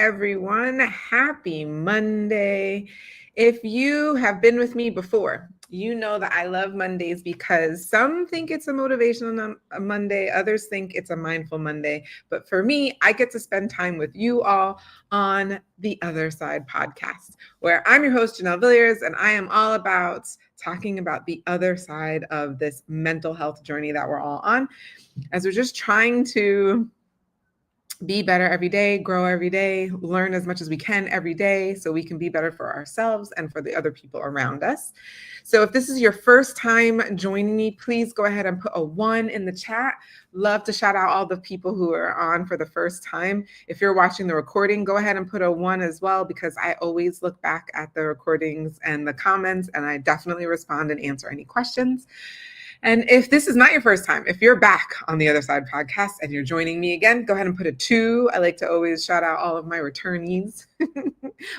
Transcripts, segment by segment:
everyone. Happy Monday. If you have been with me before, you know that I love Mondays because some think it's a motivational Monday, others think it's a mindful Monday. But for me, I get to spend time with you all on the Other Side podcast, where I'm your host, Janelle Villiers, and I am all about talking about the other side of this mental health journey that we're all on, as we're just trying to be better every day, grow every day, learn as much as we can every day so we can be better for ourselves and for the other people around us. So if this is your first time joining me, please go ahead and put a 1 in the chat. Love to shout out all the people who are on for the first time. If you're watching the recording, go ahead and put a 1 as well, because I always look back at the recordings and the comments, and I definitely respond and answer any questions. And if this is not your first time, if you're back on the Other Side podcast and you're joining me again, go ahead and put a 2. I like to always shout out all of my returnees.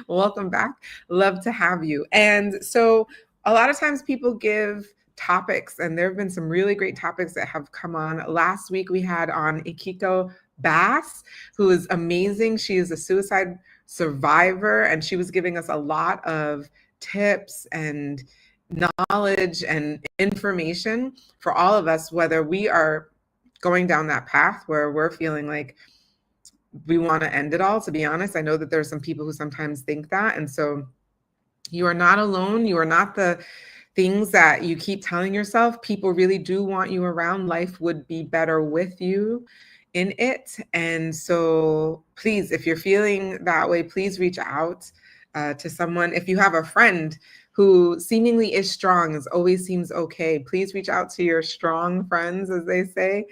Welcome back. Love to have you. And so a lot of times people give topics, and there have been some really great topics that have come on. Last week we had on Ikiko Bass, who is amazing. She is a suicide survivor, and she was giving us a lot of tips and knowledge and information for all of us, whether we are going down that path where we're feeling like we want to end it all. To be honest, I know that there's some people who sometimes think that. And so you are not alone. You are not the things that you keep telling yourself. People really do want you around. Life would be better with you in it. And so please, if you're feeling that way, please reach out to someone. If you have a friend who seemingly is strong, is always seems okay, please reach out to your strong friends, as they say,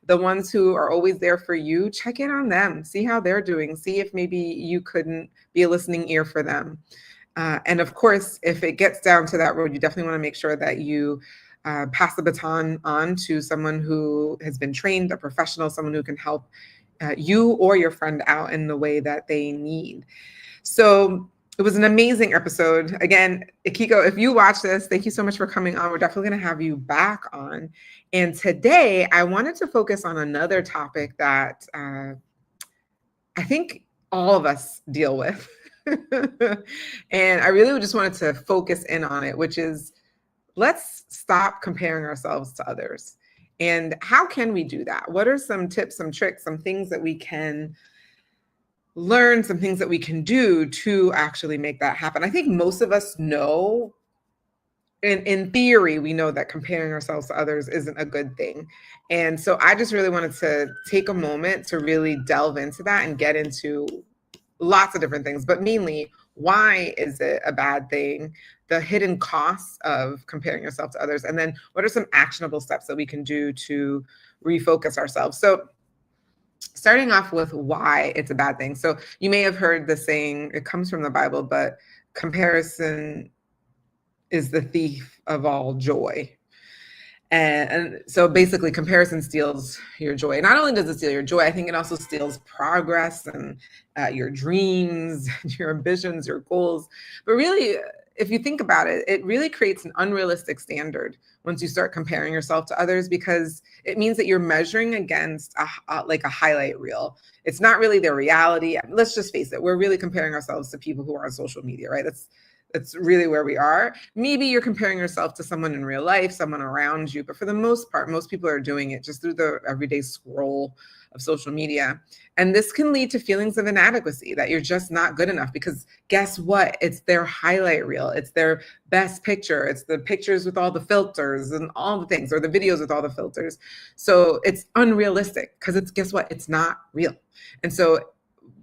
the ones who are always there for you. Check in on them, see how they're doing, see if maybe you couldn't be a listening ear for them. And of course, if it gets down to that road, you definitely want to make sure that you pass the baton on to someone who has been trained, a professional, someone who can help you or your friend out in the way that they need. So it was an amazing episode. Again, Ikiko, if you watch this, thank you so much for coming on. We're definitely going to have you back on. And today I wanted to focus on another topic that I think all of us deal with. And I really just wanted to focus in on it, which is, let's stop comparing ourselves to others. And how can we do that? What are some tips, some tricks, some things that we can learn, some things that we can do to actually make that happen? I think most of us know, in theory, we know that comparing ourselves to others isn't a good thing. And so I just really wanted to take a moment to really delve into that and get into lots of different things, but mainly, why is it a bad thing? The hidden costs of comparing yourself to others. And then what are some actionable steps that we can do to refocus ourselves? So starting off with why it's a bad thing. So you may have heard the saying, it comes from the Bible, but comparison is the thief of all joy. And so basically, comparison steals your joy. Not only does it steal your joy, I think it also steals progress and your dreams, your ambitions, your goals. But really, if you think about it, it really creates an unrealistic standard once you start comparing yourself to others, because it means that you're measuring against like a highlight reel. It's not really their reality. Let's just face it. We're really comparing ourselves to people who are on social media, right? That's really where we are. Maybe you're comparing yourself to someone in real life, someone around you, but for the most part, most people are doing it just through the everyday scroll of social media. And this can lead to feelings of inadequacy, that you're just not good enough, because guess what? It's their highlight reel. It's their best picture. It's the pictures with all the filters and all the things, or the videos with all the filters. So it's unrealistic, because guess what? It's not real. And so,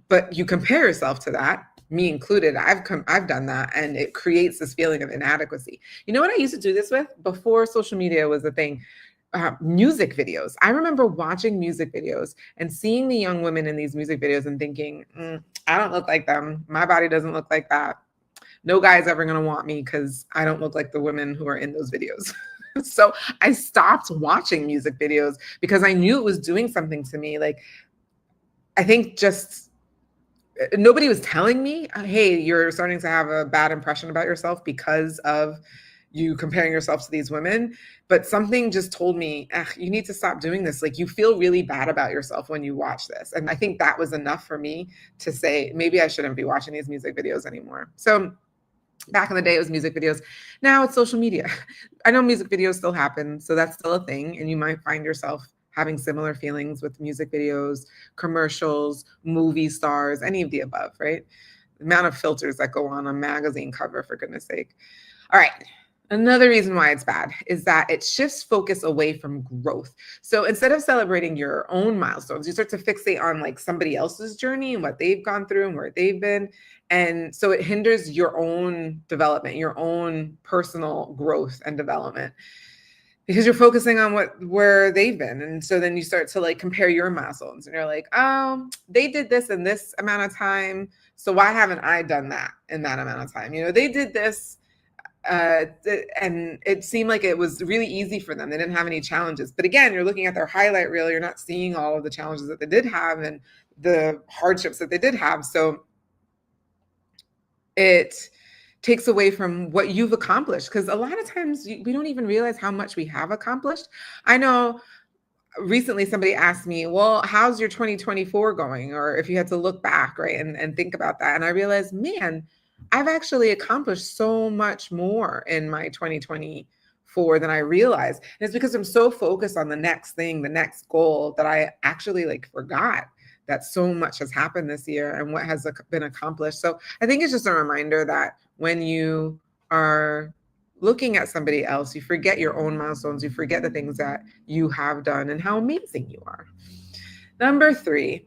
but you compare yourself to that, me included. I've done that, and it creates this feeling of inadequacy. You know what I used to do this with before social media was a thing? Music videos. I remember watching music videos and seeing the young women in these music videos and thinking, I don't look like them. My body doesn't look like that. No guy's ever going to want me because I don't look like the women who are in those videos. So I stopped watching music videos because I knew it was doing something to me. Like, I think just nobody was telling me, hey, you're starting to have a bad impression about yourself because of you comparing yourself to these women, but something just told me, you need to stop doing this. Like, you feel really bad about yourself when you watch this. And I think that was enough for me to say, maybe I shouldn't be watching these music videos anymore. So back in the day, it was music videos. Now it's social media. I know music videos still happen, so that's still a thing. And you might find yourself having similar feelings with music videos, commercials, movie stars, any of the above, right? The amount of filters that go on a magazine cover, for goodness sake. All right. Another reason why it's bad is that it shifts focus away from growth. So instead of celebrating your own milestones, you start to fixate on like somebody else's journey and what they've gone through and where they've been. And so it hinders your own development, your own personal growth and development, because you're focusing on where they've been. And so then you start to like compare your milestones and you're like, oh, they did this in this amount of time, so why haven't I done that in that amount of time? You know, they did this and it seemed like it was really easy for them. They didn't have any challenges. But again, you're looking at their highlight reel. You're not seeing all of the challenges that they did have and the hardships that they did have. So it takes away from what you've accomplished, because a lot of times we don't even realize how much we have accomplished. I know recently somebody asked me, well, how's your 2024 going? Or if you had to look back, right, and think about that. And I realized, man, I've actually accomplished so much more in my 2024 than I realized. And it's because I'm so focused on the next thing, the next goal, that I actually like forgot that so much has happened this year and what has been accomplished. So I think it's just a reminder that when you are looking at somebody else, you forget your own milestones, you forget the things that you have done and how amazing you are. Number 3,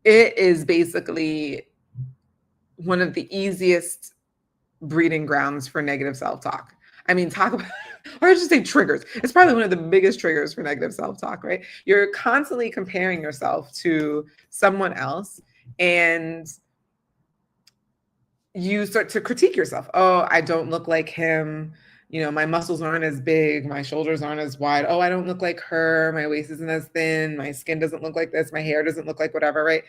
it is basically one of the easiest breeding grounds for negative self-talk. I mean, talk about, or I should say triggers. It's probably one of the biggest triggers for negative self-talk, right? You're constantly comparing yourself to someone else and you start to critique yourself. Oh, I don't look like him. You know, my muscles aren't as big. My shoulders aren't as wide. Oh, I don't look like her. My waist isn't as thin. My skin doesn't look like this. My hair doesn't look like whatever, right?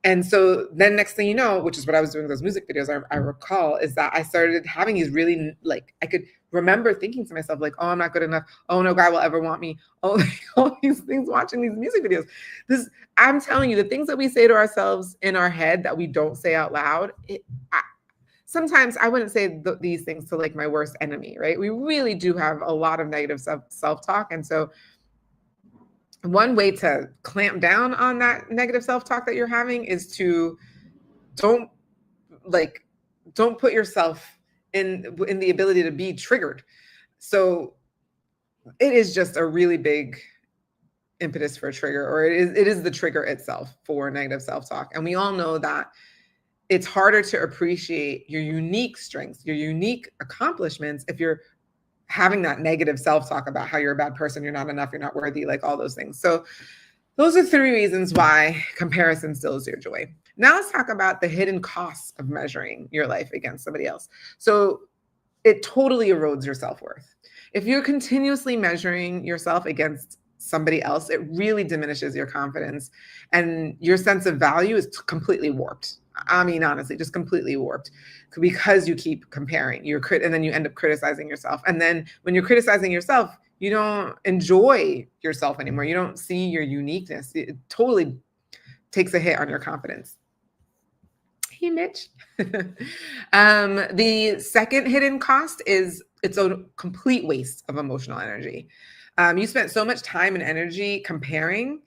And so then next thing you know, which is what I was doing in those music videos, I recall, is that I started having these really, like, I could remember thinking to myself, like, oh, I'm not good enough. Oh, no guy will ever want me. Oh, like, all these things watching these music videos. I'm telling you, the things that we say to ourselves in our head that we don't say out loud, sometimes I wouldn't say these things to like my worst enemy, right? We really do have a lot of negative self-talk. And so one way to clamp down on that negative self-talk that you're having is to don't put yourself in the ability to be triggered. So it is just a really big impetus for a trigger, or it is the trigger itself for negative self-talk. And we all know that it's harder to appreciate your unique strengths, your unique accomplishments, if you're having that negative self-talk about how you're a bad person, you're not enough, you're not worthy, like all those things. So those are 3 reasons why comparison steals your joy. Now let's talk about the hidden costs of measuring your life against somebody else. So it totally erodes your self-worth. If you're continuously measuring yourself against somebody else, it really diminishes your confidence and your sense of value is completely warped. I mean, honestly, just completely warped, because you keep comparing. And then you end up criticizing yourself. And then when you're criticizing yourself, you don't enjoy yourself anymore. You don't see your uniqueness. It totally takes a hit on your confidence. Hey, Mitch. The second hidden cost is it's a complete waste of emotional energy. You spent so much time and energy comparing,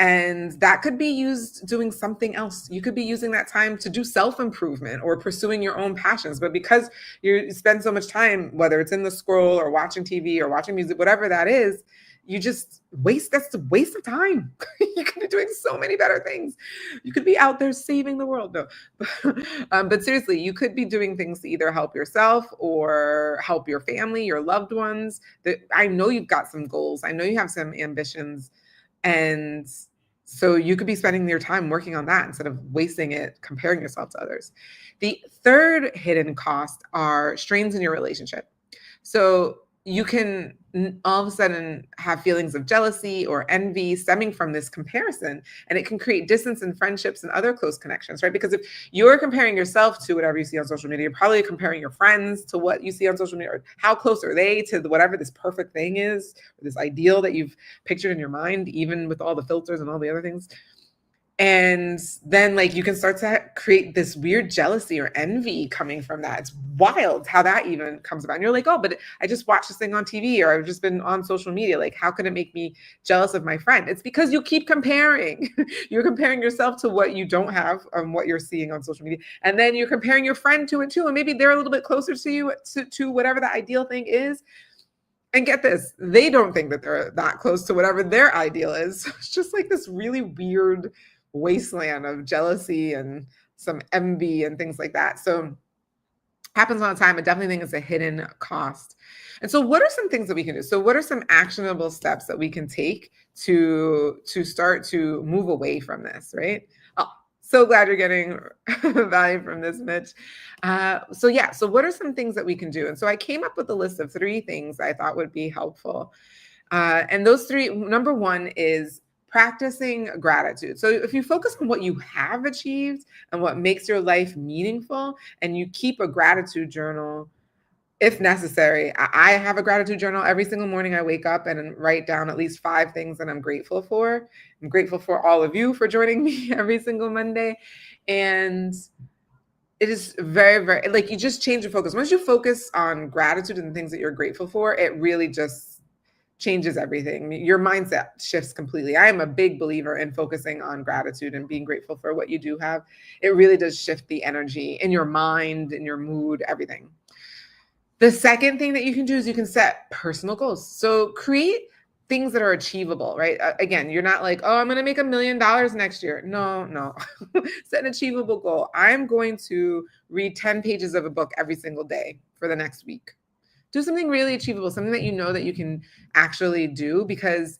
and that could be used doing something else. You could be using that time to do self-improvement or pursuing your own passions. But because you spend so much time, whether it's in the scroll or watching TV or watching music, whatever that is, you just that's a waste of time. You could be doing so many better things. You could be out there saving the world. No, but seriously, you could be doing things to either help yourself or help your family, your loved ones. I know you've got some goals. I know you have some ambitions. And so you could be spending your time working on that instead of wasting it comparing yourself to others. The third hidden cost are strains in your relationship. So you can all of a sudden have feelings of jealousy or envy stemming from this comparison, and it can create distance in friendships and other close connections, right? Because if you're comparing yourself to whatever you see on social media, you're probably comparing your friends to what you see on social media, or how close are they to whatever this perfect thing is, or this ideal that you've pictured in your mind, even with all the filters and all the other things. And then like you can start to create this weird jealousy or envy coming from that. It's wild how that even comes about. And you're like, oh, but I just watched this thing on TV, or I've just been on social media. Like, how could it make me jealous of my friend? It's because you keep comparing. You're comparing yourself to what you don't have, what you're seeing on social media. And then you're comparing your friend to it too. And maybe they're a little bit closer to you, to whatever the ideal thing is. And get this, they don't think that they're that close to whatever their ideal is. It's just like this really weird wasteland of jealousy and some envy and things like that. So happens all the time. I definitely think it's a hidden cost. And so what are some things that we can do? So what are some actionable steps that we can take to start to move away from this, right? Oh, so glad you're getting value from this, Mitch. So what are some things that we can do? And so I came up with a list of 3 things I thought would be helpful. And those 3, number 1 is practicing gratitude. So if you focus on what you have achieved and what makes your life meaningful, and you keep a gratitude journal, if necessary. I have a gratitude journal every single morning. I wake up and write down at least 5 things that I'm grateful for. I'm grateful for all of you for joining me every single Monday. And it is very, very, like, you just change your focus. Once you focus on gratitude and the things that you're grateful for, it really just changes everything. Your mindset shifts completely. I am a big believer in focusing on gratitude and being grateful for what you do have. It really does shift the energy in your mind, in your mood, everything. The second thing that you can do is you can set personal goals. So create things that are achievable, right? Again, you're not like, oh, I'm going to make $1 million next year. No. Set an achievable goal. I'm going to read 10 pages of a book every single day for the next week. Do something really achievable, something that you know that you can actually do, because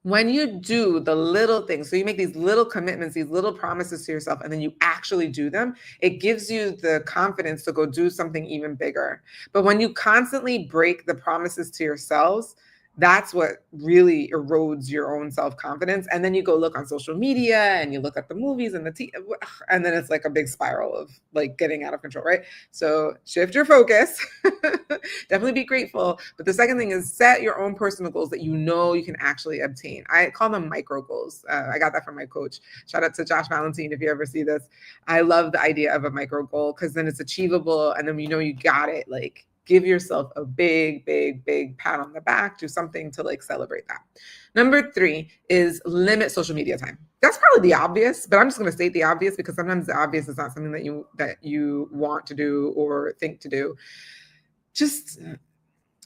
when you do the little things, so you make these little commitments, these little promises to yourself, and then you actually do them, it gives you the confidence to go do something even bigger. But when you constantly break the promises to yourselves, that's what really erodes your own self-confidence. And then you go look on social media and you look at the movies and and then it's like a big spiral of like getting out of control, right? So shift your focus. Definitely be grateful. But the second thing is set your own personal goals that you know you can actually obtain. I call them micro goals. I got that from my coach. Shout out to Josh Valentine if you ever see this. I love the idea of a micro goal because then it's achievable and then you know you got it. Like, give yourself a big, big, big pat on the back. Do something to like celebrate that. Number 3 is limit social media time. That's probably the obvious, but I'm just going to state the obvious because sometimes the obvious is not something that you want to do or think to do.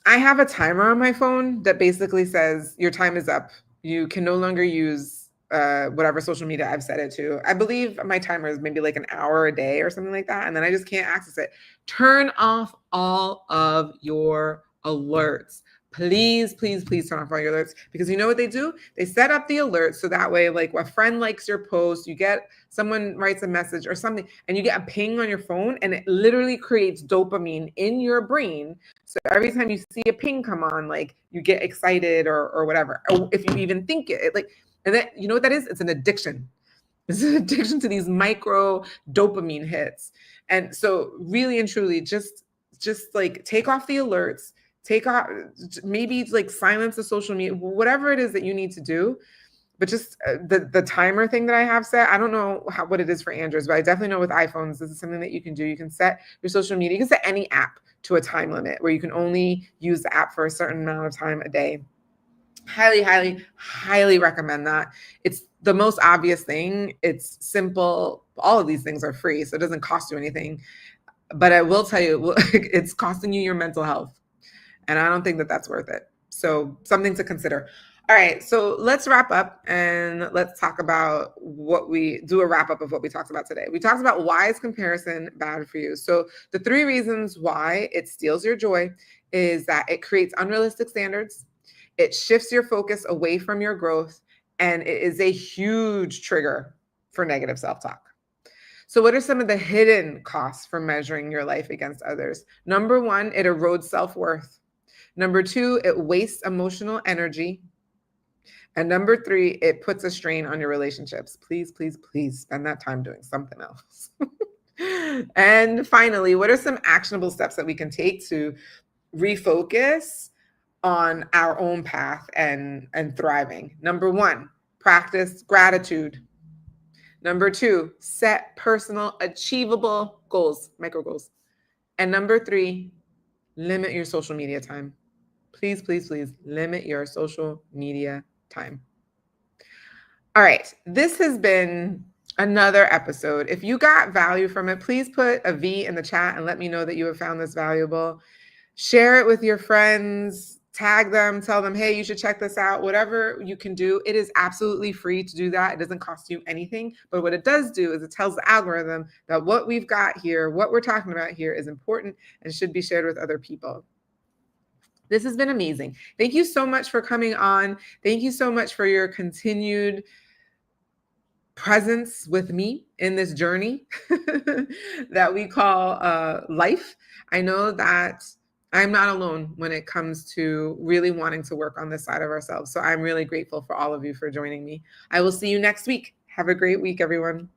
I have a timer on my phone that basically says your time is up. You can no longer use whatever social media I've set it to. I believe my timer is maybe like an hour a day or something like that. And then I just can't access it. Turn off all of your alerts. Please, please, please turn off all your alerts, because you know what they do? They set up the alerts so that way, like, a friend likes your post, someone writes a message or something, and you get a ping on your phone, and it literally creates dopamine in your brain. So every time you see a ping come on, like, you get excited or whatever. Or if you even think it, like, and then you know what that is? It's an addiction. It's an addiction to these micro dopamine hits. And so really and truly, just like take off the alerts, take off, maybe like silence the social media, whatever it is that you need to do. But just the timer thing that I have set, I don't know what it is for Androids, but I definitely know with iPhones, this is something that you can do. You can set your social media, you can set any app to a time limit where you can only use the app for a certain amount of time a day. Highly, highly, highly recommend that. It's the most obvious thing. It's simple. All of these things are free, so it doesn't cost you anything. But I will tell you, it's costing you your mental health. And I don't think that that's worth it. So something to consider. All right, so let's wrap up and let's talk about do a wrap up of what we talked about today. We talked about why is comparison bad for you. So the 3 reasons why it steals your joy is that it creates unrealistic standards, it shifts your focus away from your growth, and it is a huge trigger for negative self-talk. So what are some of the hidden costs for measuring your life against others? Number one, it erodes self-worth. Number two, it wastes emotional energy. And number three, it puts a strain on your relationships. Please, please, please spend that time doing something else. And finally, what are some actionable steps that we can take to refocus on our own path and thriving? Number one, practice gratitude. Number two, set personal achievable goals, micro goals. And number three, limit your social media time. Please, please, please limit your social media time. All right, this has been another episode. If you got value from it, please put a V in the chat and let me know that you have found this valuable. Share it with your friends, tag them, tell them, hey, you should check this out. Whatever you can do, it is absolutely free to do that. It doesn't cost you anything. But what it does do is it tells the algorithm that what we've got here, what we're talking about here is important and should be shared with other people. This has been amazing. Thank you so much for coming on. Thank you so much for your continued presence with me in this journey that we call life. I know that I'm not alone when it comes to really wanting to work on this side of ourselves. So I'm really grateful for all of you for joining me. I will see you next week. Have a great week, everyone.